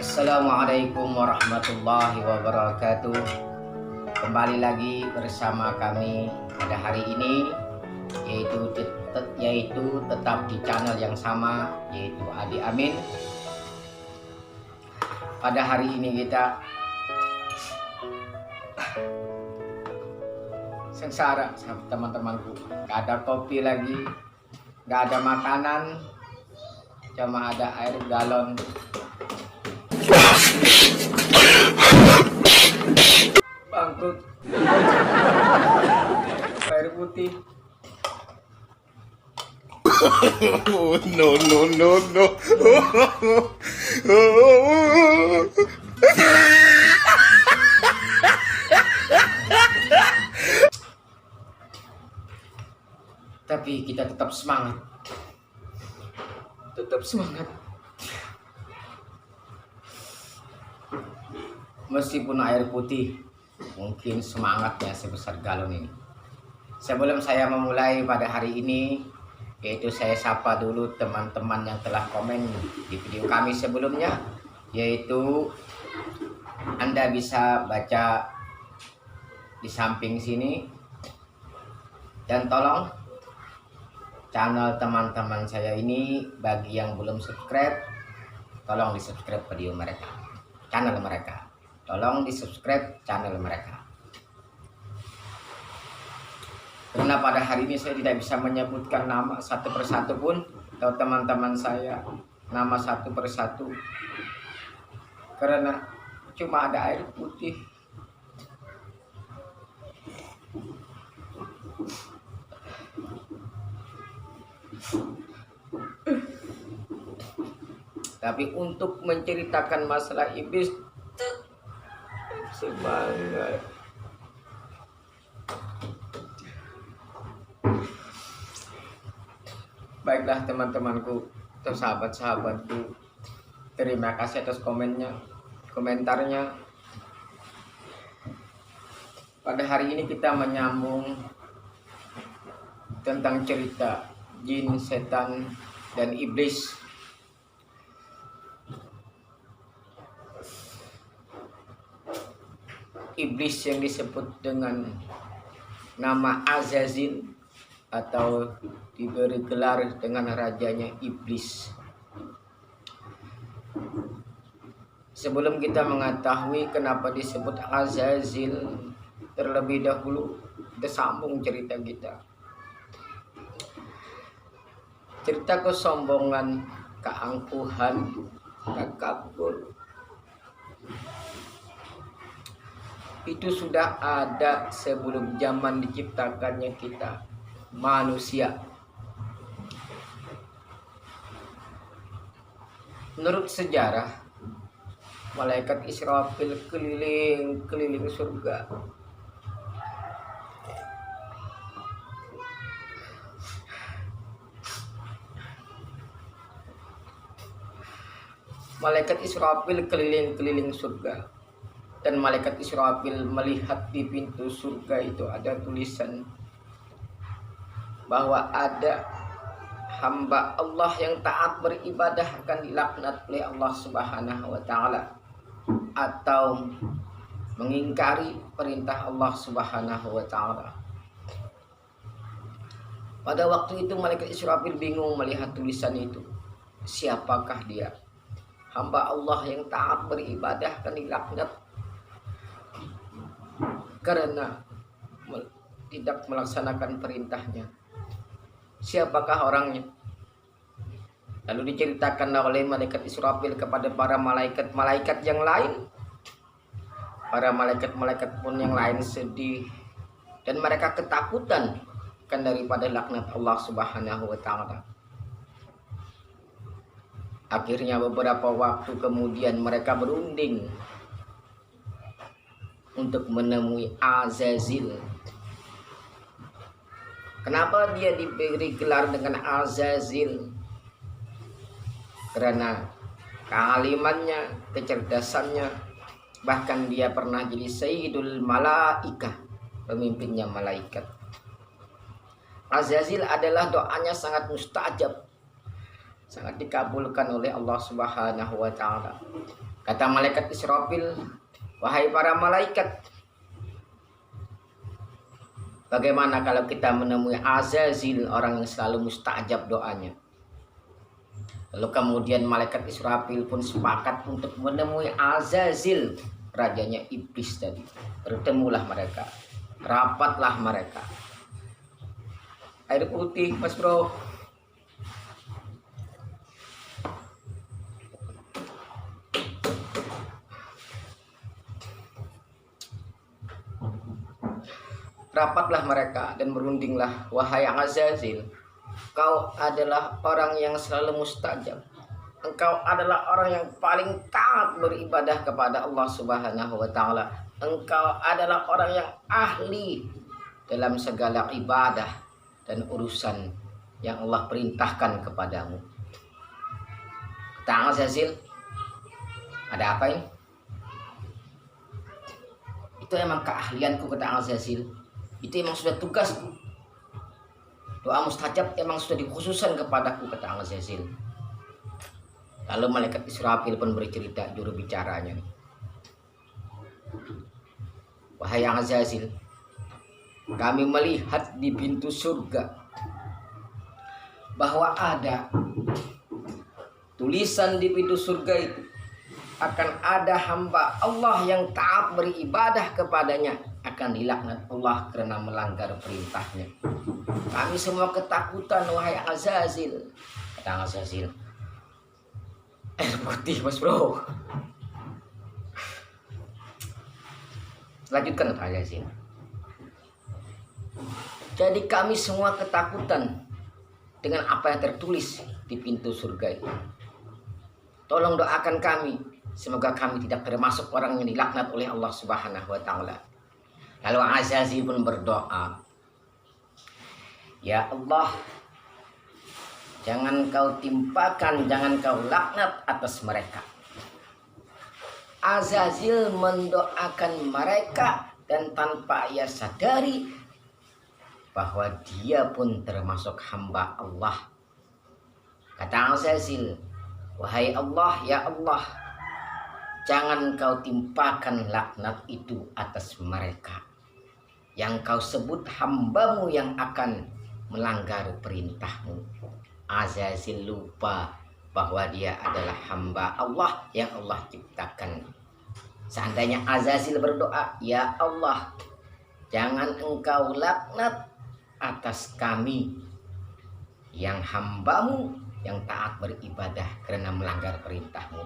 Assalamualaikum warahmatullahi wabarakatuh. Kembali lagi bersama kami pada hari ini, yaitu tetap di channel yang sama, yaitu Adi Amin. Pada hari ini kita sengsara teman-temanku. Gak ada kopi lagi, gak ada makanan, cuma ada air galon. Bangkrut. Air putih. No. Tapi kita tetap semangat. Tetap semangat. Meskipun air putih mungkin semangatnya sebesar galon ini. Sebelum saya memulai pada hari ini, yaitu saya sapa dulu teman-teman yang telah komen di video kami sebelumnya, yaitu Anda bisa baca di samping sini, dan tolong channel teman-teman saya ini, bagi yang belum subscribe, tolong di subscribe video mereka, channel mereka. Tolong di subscribe channel mereka. Karena pada hari ini saya tidak bisa menyebutkan nama satu persatu pun, atau teman-teman saya nama satu persatu, karena cuma ada air putih. Tapi untuk menceritakan masalah iblis, semangat. Baiklah teman-temanku atau sahabat-sahabatku, terima kasih atas komentarnya. Pada hari ini kita menyambung tentang cerita jin, setan, dan iblis. Iblis yang disebut dengan nama Azazil atau diberi gelar dengan rajanya iblis. Sebelum kita mengetahui kenapa disebut Azazil, terlebih dahulu kita sambung cerita kita. Cerita kesombongan, keangkuhan, takabur, itu sudah ada sebelum zaman diciptakannya kita manusia. Menurut sejarah, malaikat Israfil keliling surga. Malaikat Israfil keliling surga. Dan malaikat Israfil melihat di pintu surga itu ada tulisan bahwa ada hamba Allah yang taat beribadah akan dilaknat oleh Allah Subhanahu wa taala, atau mengingkari perintah Allah Subhanahu wa taala. Pada waktu itu malaikat Israfil bingung melihat tulisan itu. Siapakah dia? Hamba Allah yang taat beribadah akan dilaknat karena tidak melaksanakan perintahnya. Siapakah orangnya? Lalu diceritakan oleh malaikat Israfil kepada para malaikat yang lain. Para malaikat pun yang lain sedih dan mereka ketakutan kan daripada laknat Allah Subhanahu wa taala. Akhirnya beberapa waktu kemudian mereka berunding untuk menemui Azazil. Kenapa dia diberi gelar dengan Azazil? Karena kealimannya, kecerdasannya, bahkan dia pernah jadi Sayyidul Malaikah, pemimpinnya malaikat. Azazil adalah doanya sangat mustajab. sangat dikabulkan oleh Allah Subhanahu wa taala. Kata malaikat Israfil, "Wahai para malaikat, bagaimana kalau kita menemui Azazil, orang yang selalu mustajab doanya?" Lalu kemudian malaikat Israfil pun sepakat untuk menemui Azazil, rajanya iblis tadi. Bertemulah mereka, rapatlah mereka. Air putih, Mas Bro. Rapatlah mereka dan berundinglah, "Wahai Azazil, kau adalah orang yang selalu mustajab. Engkau adalah orang yang paling taat beribadah kepada Allah Subhanahu wa taala. Engkau adalah orang yang ahli dalam segala ibadah dan urusan yang Allah perintahkan kepadamu." Kata Azazil, "Ada apa ini?" "Itu emang keahlianku," kata Azazil. "Itu emang sudah tugasku. Doa mustajab emang sudah dikhususkan kepadaku," kata Azazil. Lalu malaikat Israfil pun bercerita juru bicaranya. "Wahai Azazil, kami melihat di pintu surga bahwa ada tulisan di pintu surga itu akan ada hamba Allah yang taat beribadah kepadanya akan dilaknat Allah karena melanggar perintahnya. Kami semua ketakutan, wahai Azazil." Kata Azazil, "Air putih, Mas Bro." Lanjutkan, kata Azazil. "Jadi kami semua ketakutan dengan apa yang tertulis di pintu surga itu. Tolong doakan kami, semoga kami tidak termasuk orang yang dilaknat oleh Allah Subhanahu wa taala." Lalu Azazil pun berdoa, "Ya Allah, jangan kau timpakan, jangan kau laknat atas mereka." Azazil mendoakan mereka dan tanpa ia sadari bahwa dia pun termasuk hamba Allah. Kata Azazil, "Wahai Allah, ya Allah, jangan kau timpakan laknat itu atas mereka. Yang kau sebut hambamu yang akan melanggar perintahmu." Azazil lupa bahwa dia adalah hamba Allah yang Allah ciptakan. Seandainya Azazil berdoa, "Ya Allah, jangan engkau laknat atas kami yang hambamu yang taat beribadah karena melanggar perintahmu."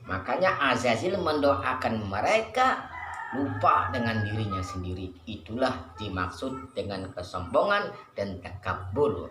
Makanya Azazil mendoakan mereka lupa dengan dirinya sendiri. Itulah dimaksud dengan kesombongan dan takabur.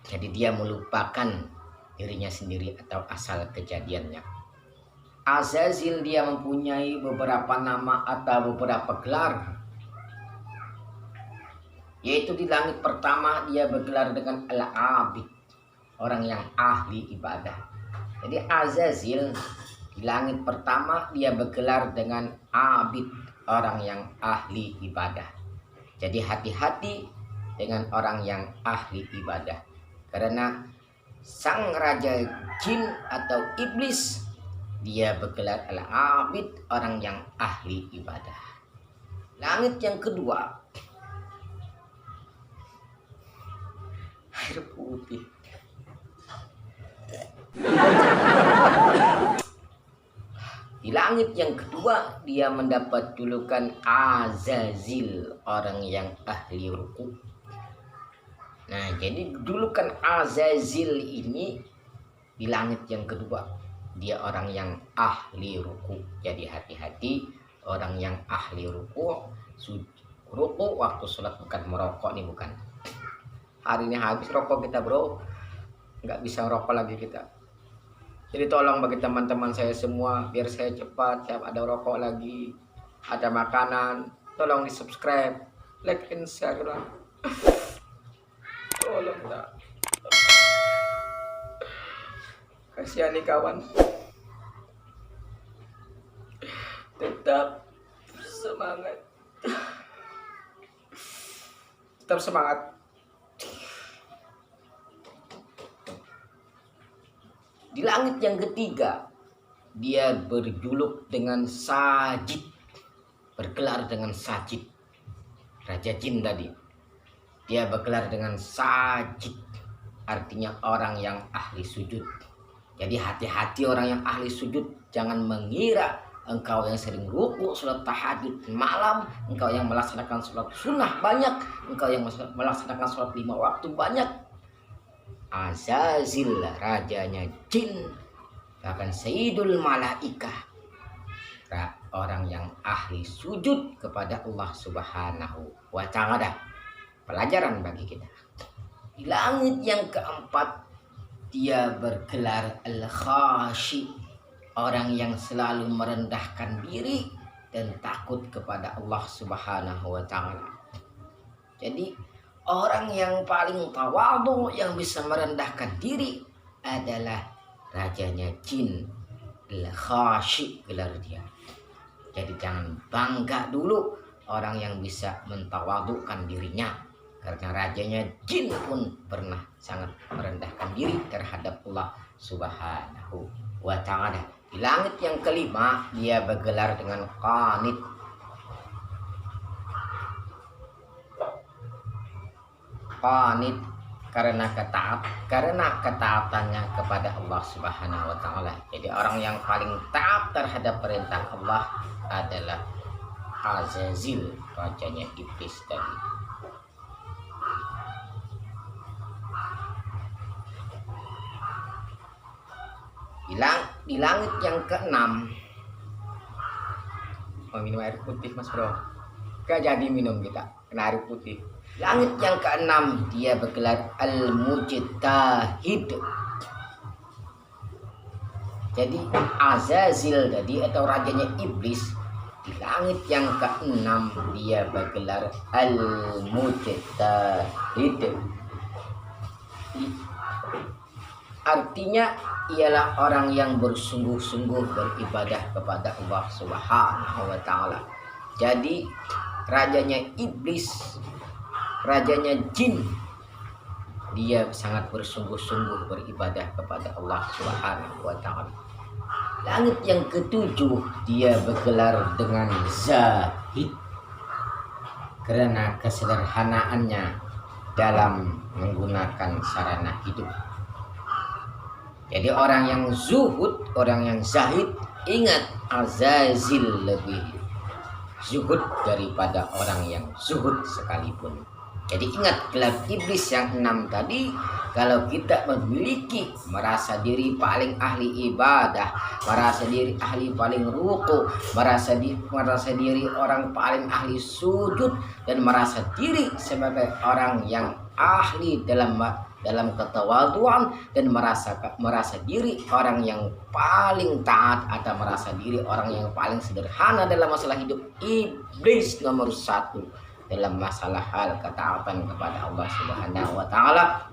Jadi dia melupakan dirinya sendiri atau asal kejadiannya. Azazil dia mempunyai beberapa nama atau beberapa gelar. Yaitu di langit pertama dia bergelar dengan Al-Abid, orang yang ahli ibadah. Jadi Azazil di langit pertama dia bergelar dengan Abid, orang yang ahli ibadah. Jadi hati-hati dengan orang yang ahli ibadah. Karena sang raja jin atau iblis dia bergelar Al-Abid, orang yang ahli ibadah. Langit yang kedua, air putih. Di langit yang kedua dia mendapat julukan Azazil, orang yang ahli ruku. Nah, jadi julukan Azazil ini di langit yang kedua dia orang yang ahli ruku. Jadi hati-hati orang yang ahli ruku. Ruku waktu sholat, bukan merokok nih, bukan. Hari ini habis rokok kita, bro, nggak bisa rokok lagi kita. Jadi tolong bagi teman-teman saya semua, biar saya cepat, saya ada rokok lagi, ada makanan, tolong di subscribe, like and share lah. Tolong lah. Kasihan nih kawan. Tetap semangat. Tetap semangat. Di langit yang ketiga, dia berjuluk dengan Sajid, bergelar dengan Sajid. Raja jin tadi, dia bergelar dengan Sajid, artinya orang yang ahli sujud. Jadi hati-hati orang yang ahli sujud, jangan mengira engkau yang sering ruku, sholat tahajud malam, engkau yang melaksanakan sholat sunnah banyak, engkau yang melaksanakan sholat 5 waktu banyak. Azazil, rajanya jin, bahkan Sayyidul Malaikah, orang yang ahli sujud kepada Allah Subhanahu wa Ta'ala. Pelajaran bagi kita. Di langit yang keempat, dia bergelar Al-Khashi, orang yang selalu merendahkan diri dan takut kepada Allah Subhanahu wa Ta'ala. Jadi orang yang paling tawadhu, yang bisa merendahkan diri adalah rajanya jin, Al-Khashi gelar dia. Jadi jangan bangga dulu orang yang bisa mentawadhukan dirinya, karena rajanya jin pun pernah sangat merendahkan diri terhadap Allah Subhanahu wa Ta'ala. Di langit yang kelima, dia bergelar dengan Qanit. Qanit karena ketaatannya kepada Allah Subhanahu wa Ta'ala. Jadi orang yang paling taat terhadap perintah Allah adalah Azazil, rajanya iblis tadi. Di langit yang keenam, mau minum air putih mas bro, gak jadi minum kita, kena air putih. Langit yang keenam, dia bergelar Al-Mujtahid. Jadi Azazil tadi atau rajanya iblis, di langit yang keenam dia bergelar Al-Mujtahid. Artinya ialah orang yang bersungguh-sungguh beribadah kepada Allah Subhanahu wa Ta'ala. Jadi rajanya iblis, rajanya jin, dia sangat bersungguh-sungguh beribadah kepada Allah Subhanahu wa Ta'ala. Langit yang ketujuh, dia bergelar dengan Zahid karena kesederhanaannya dalam menggunakan sarana hidup. Jadi orang yang zuhud, orang yang zahid, ingat Azazil lebih zuhud daripada orang yang zuhud sekalipun. Jadi ingat gelar iblis yang 6 tadi, kalau kita memiliki merasa diri paling ahli ibadah, merasa diri ahli paling ruku, merasa diri orang paling ahli sujud, dan merasa diri sebagai orang yang ahli dalam ketawaduan, dan merasa diri orang yang paling taat, atau merasa diri orang yang paling sederhana dalam masalah hidup, iblis nomor 1 dalam masalah hal ketaatan kepada Allah Subhanahu wa Ta'ala.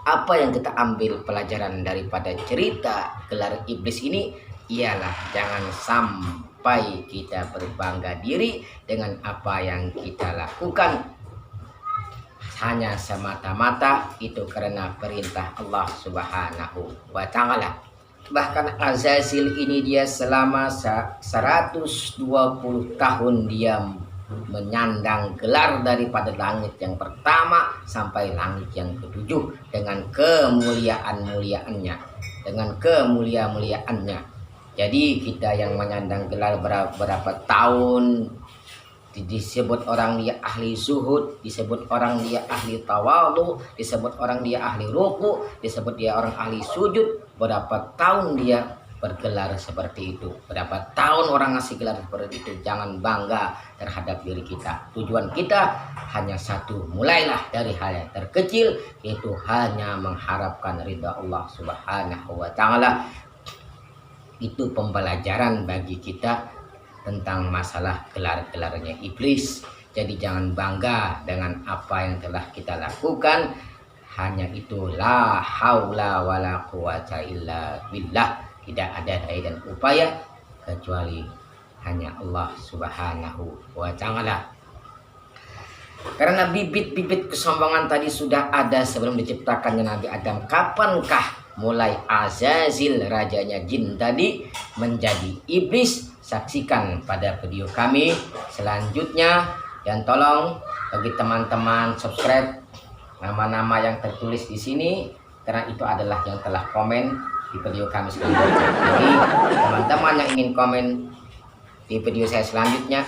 Apa yang kita ambil pelajaran daripada cerita gelar iblis ini ialah jangan sampai kita berbangga diri dengan apa yang kita lakukan hanya semata-mata itu karena perintah Allah Subhanahu wa Ta'ala. Bahkan Azazil ini dia selama 120 tahun dia menyandang gelar daripada langit yang pertama sampai langit yang ketujuh dengan kemuliaan-muliaannya, Jadi kita yang menyandang gelar berapa tahun, disebut orang dia ahli zuhud, disebut orang dia ahli tawadhu, disebut orang dia ahli ruku, disebut dia orang ahli sujud. Berapa tahun dia bergelar seperti itu, berapa tahun orang ngasih gelar seperti itu. Jangan bangga terhadap diri kita. Tujuan kita hanya satu, mulailah dari hal yang terkecil, yaitu hanya mengharapkan ridha Allah Subhanahu wa Ta'ala. Itu pembelajaran bagi kita tentang masalah gelar-gelarnya iblis. Jadi jangan bangga dengan apa yang telah kita lakukan, hanya itu la haula wala quwata illa billah. Tidak ada daya dan upaya kecuali hanya Allah Subhanahu wa Ta'ala. Karena bibit-bibit kesombongan tadi sudah ada sebelum diciptakannya Nabi Adam. Kapankah mulai Azazil rajanya jin tadi menjadi iblis. Saksikan pada video kami selanjutnya, dan tolong bagi teman-teman subscribe nama-nama yang tertulis di sini, karena itu adalah yang telah komen di video kami selanjutnya. Jadi teman-teman yang ingin komen di video saya selanjutnya,